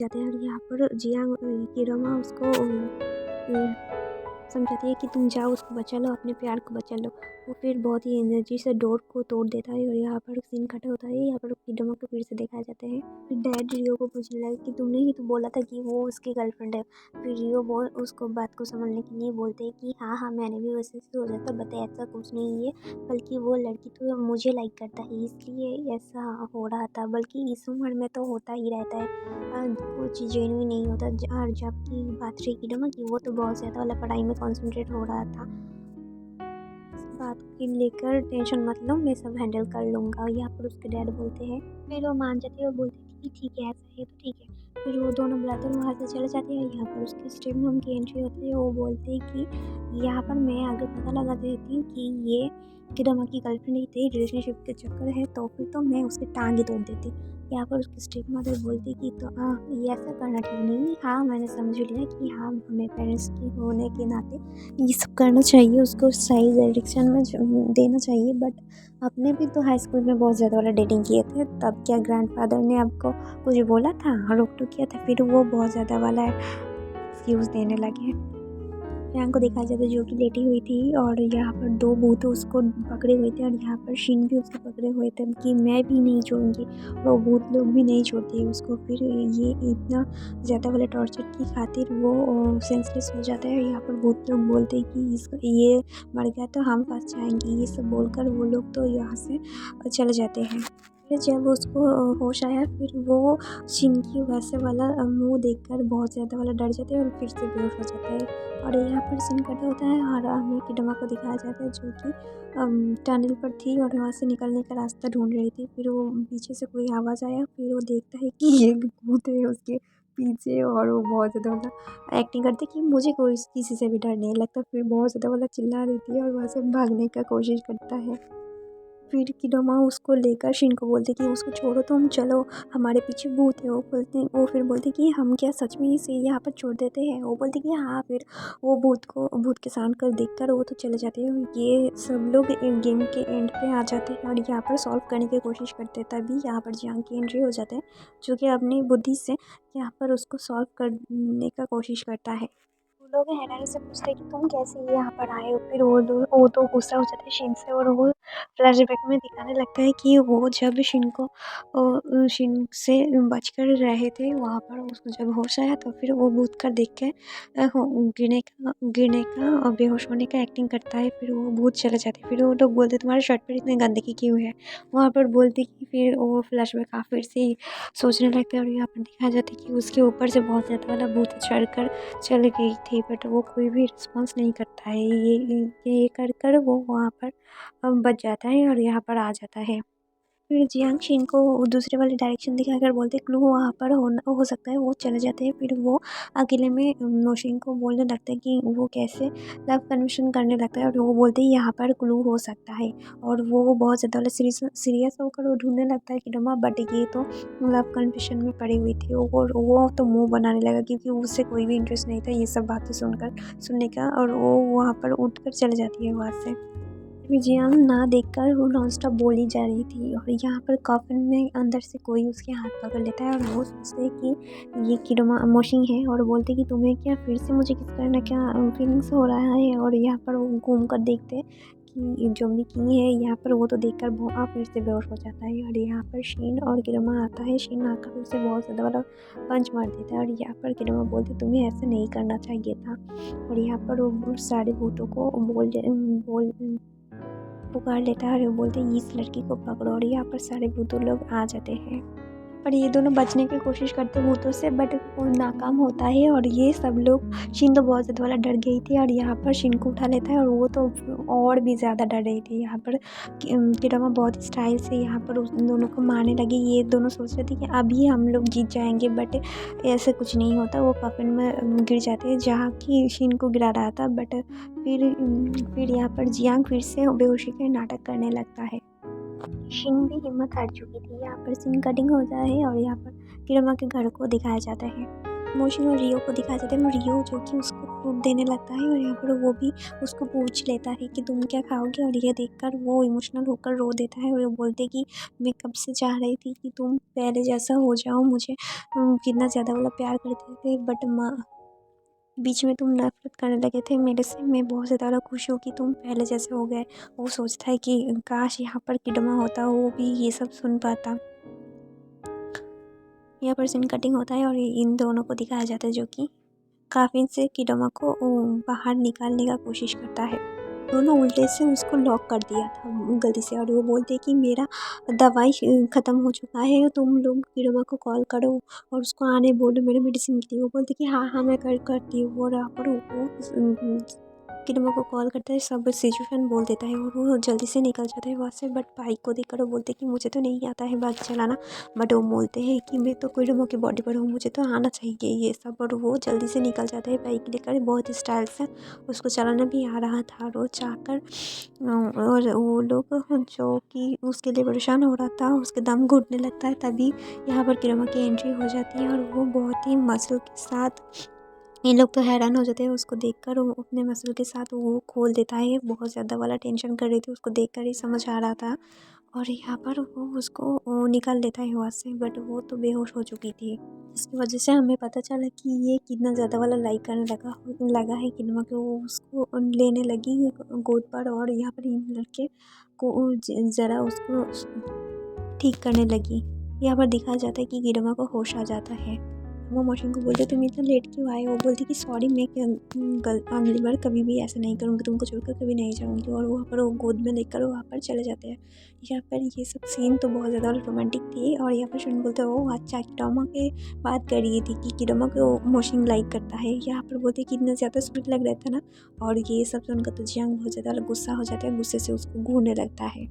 जाते हैं और यहाँ पर जियांग किरमा उसको समझाती है कि तुम जाओ उसको बचा लो, अपने प्यार को बचा लो। वो फिर बहुत ही एनर्जी से डोर को तोड़ देता है और यहाँ पर सीन कट होता है। यहाँ पर किडमा को फिर से दिखाया जाता है। फिर डैड रियो को पूछने लगा कि तुमने ही तो बोला था कि वो उसकी गर्लफ्रेंड है। फिर रियो उसको बात को संभालने के लिए बोलते हैं कि हाँ हाँ मैंने भी वैसे सोचा था, बट ऐसा कुछ नहीं है, बल्कि वो लड़की तो मुझे लाइक करता है इसलिए ऐसा हो रहा था, बल्कि इस उम्र में तो होता ही रहता है, कुछ जेन्युइन नहीं होता। और जबकि बात रही किडमा की, वो तो बहुत ज़्यादा वाला पढ़ाई में कंसंट्रेट हो रहा था। इस बात को लेकर टेंशन मत लो, मैं सब हैंडल कर लूँगा, यहाँ पर उसके डैड बोलते हैं। फिर वो मान जाती है और बोलती है कि ठीक है ऐसा है तो ठीक है। फिर वो दोनों ब्रदर वहाँ से चले जाते हैं। यहाँ पर उसके स्टेप मॉम की एंट्री होती है। वो बोलते हैं कि यहाँ पर मैं अगर पता लगा देती हूँ कि ये किडमा की गर्लफ्रेंड ही थी, रिलेशनशिप के चक्कर है, तो फिर तो मैं उसकी टांग ही तोड़ देती। यहाँ पर उसकी स्टेप मदर बोलती कि तो ये ऐसा करना ठीक नहीं। हाँ मैंने समझ लिया कि हाँ हमें पेरेंट्स की होने के नाते ये सब करना चाहिए, उसको सही डायरेक्शन में देना चाहिए, बट आपने भी तो हाई स्कूल में बहुत ज़्यादा वाला डेटिंग किए थे, तब क्या ग्रैंडफादर ने आपको कुछ बोला था, रोक टोक किया था? फिर वो बहुत ज़्यादा वाला एक्सक्यूज़ देने लगे। जियांग को दिखाया जाता है जो कि लेटी हुई थी और यहाँ पर दो भूत उसको पकड़े हुए थे और यहाँ पर शिन भी उसको पकड़े हुए थे कि मैं भी नहीं छोड़ूंगी, वो भूत लोग भी नहीं छोड़ते उसको। फिर ये इतना ज़्यादा वाला टॉर्चर की खातिर वो सेंसलेस हो जाता है। यहाँ पर भूत लोग बोलते हैं कि इसको ये मर गया तो हम फंस जाएंगे, ये सब बोलकर वो लोग तो यहाँ से चले जाते हैं। फिर जब उसको होश आया, फिर वो शिन की वैसे वाला मुंह देखकर बहुत ज़्यादा वाला डर जाता है और फिर से बेहोश हो जाता है। और यहाँ पर सीन कट होता है और हमें किडमा को दिखाया जाता है जो कि टनल पर थी और वहाँ से निकलने का रास्ता ढूंढ रही थी। फिर वो पीछे से कोई आवाज़ आया, फिर वो देखता है कि ये भूत है उसके पीछे और वो बहुत ज़्यादा मतलब एक्टिंग करती कि मुझे कोई किसी से भी डर नहीं लगता। फिर बहुत ज़्यादा वाला चिल्ला देती है और वहाँ से भागने का कोशिश करता है। फिर किडमा उसको लेकर शिन को बोलती कि उसको छोड़ो, तुम चलो, हमारे पीछे भूत है। वो फिर बोलती कि हम क्या सच में इसे यहाँ पर छोड़ देते हैं? वो बोलती कि हाँ। फिर वो भूत के सामने कर देखकर वो तो चले जाते हैं। ये सब लोग गेम के एंड पे आ जाते हैं और यहाँ पर सॉल्व करने की कोशिश करते हैं। तभी यहाँ पर जियांग की एंट्री हो जाते हैं जो कि अपनी बुद्धि से यहाँ पर उसको सॉल्व करने का कोशिश करता है। वो लोग हैरानी से पूछते हैं कि तुम कैसे यहाँ पर आए हो? फिर वो तो गुस्सा हो जाते हैं शिन से और वो फ्लैशबैक में दिखाने लगता है कि वो जब शिन से बचकर रहे थे वहाँ पर, उसको जब होश आया तो फिर वो भूत कर देख के गिरने का और बेहोश होने का एक्टिंग करता है। फिर वो भूत चले जाते। फिर वो लोग बोलते तुम्हारे शर्ट पर इतनी गंदगी क्यों है? वहाँ पर बोलती कि फिर वो फ्लैशबैक फिर से सोचने लगते हैं और यहाँ पर दिखाया जाता है कि उसके ऊपर से बहुत ज़्यादा वाला भूत चढ़कर चल गई थी, बट वो कोई भी रिस्पॉन्स नहीं करता है। ये कर वो वहाँ पर बच जाता है और यहाँ पर आ जाता है। फिर जियांग शिन को दूसरे वाले डायरेक्शन दिखाकर बोलते क्लू वहाँ पर हो सकता है। वो चले जाते हैं। फिर वो अकेले में नोशिन को बोलने लगता है कि वो कैसे लव कन्फेशन करने लगता है और वो बोलते हैं यहाँ पर क्लू हो सकता है। और वो बहुत ज़्यादा सीरियस होकर वो ढूंढने लगता है कि डमा, बट ये तो लव कन्फेशन में पड़ी हुई थी। वो तो मुंह बनाने लगा क्योंकि उससे कोई भी इंटरेस्ट नहीं था ये सब बातें सुनने का, और वो वहाँ पर उठ कर चले जाती है वहाँ से। जियांग ना देखकर वो नॉनस्टॉप बोली जा रही थी और यहाँ पर कॉफिन में अंदर से कोई उसके हाथ पकड़ लेता है और वो सोचते हैं कि ये किडमा मोशिंग है और बोलते कि तुम्हें क्या फिर से मुझे किस करना क्या फीलिंग्स हो रहा है। और यहाँ पर वो घूम कर देखते हैं कि जो भी की है यहाँ पर, वो तो देखकर फिर से बेहोश हो जाता है। और यहाँ पर शीन और किडमा आता है। शीन आकर उसे बहुत ज़्यादा वाला पंच मार देता है और यहाँ पर किडमा बोलती तुम्हें ऐसा नहीं करना चाहिए था। और यहाँ पर वो सारे भूतों को बोल पुकार लेता है और वो बोलते हैं इस लड़की को पकड़ो, और यहाँ पर सारे भूतों लोग आ जाते हैं। पर ये दोनों बचने की कोशिश करते हैं भूतों से, बट वो नाकाम होता है और ये सब लोग, शिन तो बहुत ज़्यादा वाला डर गई थी और यहाँ पर शिन को उठा लेता है और वो तो और भी ज़्यादा डर रही थी। यहाँ पर किडमा बहुत स्टाइल से यहाँ पर उन दोनों को मारने लगी। ये दोनों सोच रहे थे कि अभी हम लोग जीत जाएंगे, बट ऐसा कुछ नहीं होता। वो कफन में गिर जाते हैं जहाँ की शिन को गिरा रहा था। बट फिर यहाँ पर जियांग फिर से बेहोशी के नाटक करने लगता है। शिन भी हिम्मत हार चुकी थी। यहाँ पर सीन कटिंग होता है और यहाँ पर किरमा के घर को दिखाया जाता है। मोशिन और रियो को दिखाया जाता है। रियो जो कि उसको फ्रूट देने लगता है और यहाँ पर वो भी उसको पूछ लेता है कि तुम क्या खाओगे, और ये देखकर वो इमोशनल होकर रो देता है और वो बोलते कि मैं कब से चाह रही थी कि तुम पहले जैसा हो जाओ, मुझे कितना ज़्यादा वाला प्यार करते थे, बट माँ बीच में तुम नफरत करने लगे थे मेरे से। मैं बहुत ज़्यादा खुश हूँ कि तुम पहले जैसे हो गए। वो सोचता है कि काश यहाँ पर किडमा होता, वो भी ये सब सुन पाता। यहाँ पर सीन कटिंग होता है और इन दोनों को दिखाया जाता है जो कि काफिन से किडमा को बाहर निकालने का कोशिश करता है। दोनों उल्टे से उसको लॉक कर दिया था गलती से, और वो बोलते कि मेरा दवाई ख़त्म हो चुका है, तुम लोग किडमा को कॉल करो और उसको आने बोलो मेरे मेडिसिन के लिए। वो बोलते कि हाँ हाँ मैं करती हूँ। और यहाँ पर वो किडमा को कॉल करता है, सब सिचुएशन बोल देता है और वो जल्दी से निकल जाता है वहाँ से। बट बाइक को देखकर वो बोलते कि मुझे तो नहीं आता है बाइक चलाना। बट वो बोलते हैं कि मैं तो किडमा की बॉडी पर हूँ, मुझे तो आना चाहिए ये सब। और वो जल्दी से निकल जाता है बाइक लेकर, बहुत स्टाइल से उसको चलाना भी आ रहा था। रोज जाकर और वो लोग जो कि उसके लिए परेशान हो रहा था, उसके दम घुटने लगता है। तभी यहाँ पर किडमा की एंट्री हो जाती है और वो बहुत ही मसल के साथ, ये लोग तो हैरान हो जाते हैं उसको देखकर। वो अपने मसल के साथ वो खोल देता है, बहुत ज़्यादा वाला टेंशन कर रही थी, उसको देखकर ही समझ आ रहा था। और यहाँ पर वो उसको निकाल देता है वहाँ से, बट वो तो बेहोश हो चुकी थी। इसकी वजह से हमें पता चला कि ये कितना ज़्यादा वाला लाइक करने लगा है किडमा को। वो उसको लेने लगी गोद पर, और यहाँ पर इन लड़के को ज़रा उसको ठीक करने लगी। यहाँ पर दिखाया जाता है कि किडमा को होश आ जाता है। वो मोशन को बोलते तुम इतना लेट क्यों आए। वो बोलती कि सॉरी, मैं अगली बार कभी भी ऐसा नहीं करूँगी, तुमको छोड़कर कभी नहीं जाऊँगी। और वहाँ पर वो गोद में लेकर वहाँ पर चले जाते हैं। यहाँ पर ये सब सीन तो बहुत ज़्यादा रोमांटिक थी। और यहाँ पर शुन बोलते हो अच्छा किडमा के बात कर रही थी कि किडमा को मोशन लाइक करता है। यहाँ पर बोलते कि इतना ज़्यादा स्वीट लग रहा था ना। और ये सब सुनकर तो जियांग बहुत ज़्यादा गुस्सा हो जाता है, गुस्से से उसको घूरने लगता है।